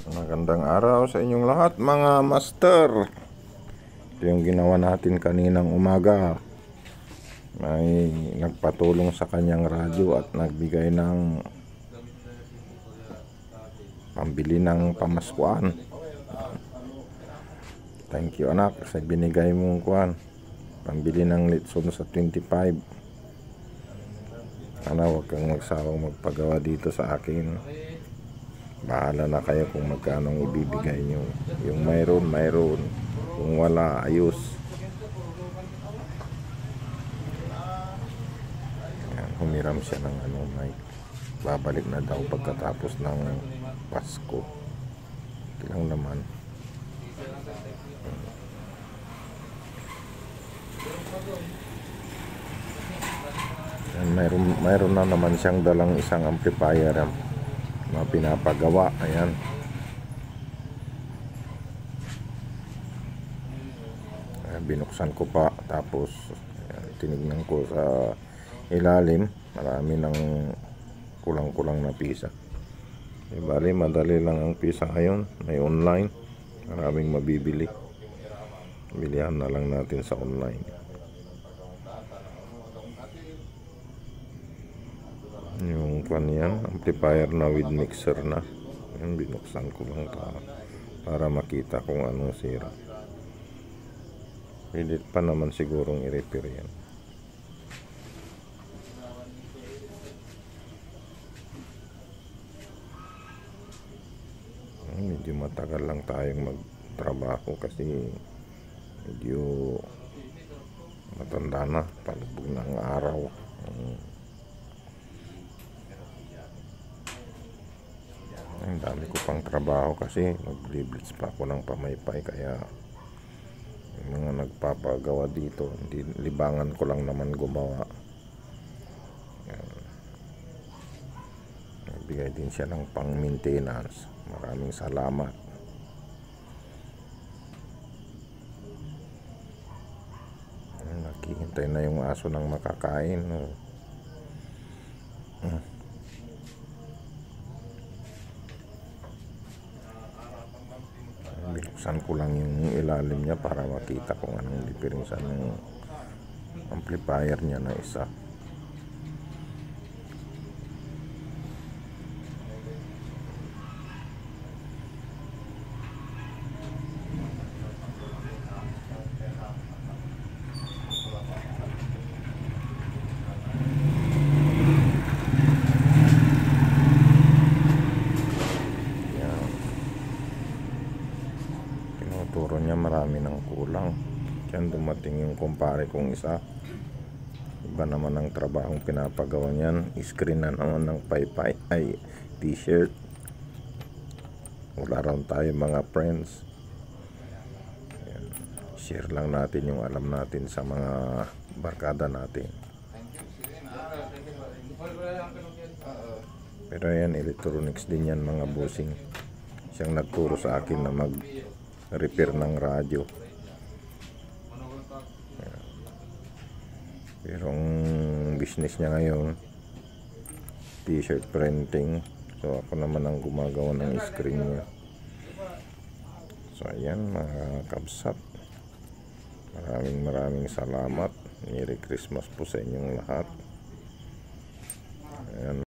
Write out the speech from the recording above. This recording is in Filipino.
Magandang araw sa inyong lahat mga master. Ito yung ginawa natin kaninang umaga. May nagpatulong sa kanyang radyo at nagbigay ng pambili ng pamaskuan. Thank you anak sa binigay mong kuan. Pambili ng litson sa 25. Sana huwag kang magsawang magpagawa dito sa akin. Bahala na kayo kung magkano ibibigay nyo. Yung mayroon. Kung wala, ayos. Ayan, humiram siya ng may babalik na daw pagkatapos ng Pasko. Ito lang naman. Ayan, mayroon na naman siyang dalang isang amplifier na pinapagawa. Ayan. Binuksan ko pa, tapos tinignan ko sa ilalim, marami ng kulang-kulang na pisa. Bali, madali lang ang pisa ngayon, may online, maraming mabibili. Bilihan na lang natin sa online. Yung kanyan, amplifier na with mixer na. Yan, binuksan ko lang para makita kung anong sira. Pwede pa naman sigurong i-repair yan. Medyo matagal lang tayong magtrabaho kasi medyo matanda na, palubog ng araw. Ang dami ko pang trabaho kasi mag-blitz pa ako ng pamaypay, kaya yung mga nagpapagawa dito, hindi, libangan ko lang naman gumawa. Nagbigay din siya ng pang maintenance. Maraming salamat. Naghihintay na yung aso ng makakain. Binuksan ko lang yung ilalim niya para makita kung anong diferensya ng amplifier niya na isa. Turo niya marami ng kulang. Diyan dumating yung kumpare kong isa. Iba naman ang trabahong pinapagawa niyan. Screen na naman ng paypay ay t-shirt. Wala rin tayo mga friends. Ayan. Share lang natin yung alam natin sa mga barkada natin. Pero ayan, electronics din yan mga bossing. Siyang nagturo sa akin na repair ng radyo. Pero ang business niya ngayon, t-shirt printing. So ako naman ang gumagawa ng screen niya. So ayan mga kabsat, maraming salamat. Merry Christmas po sa inyong lahat.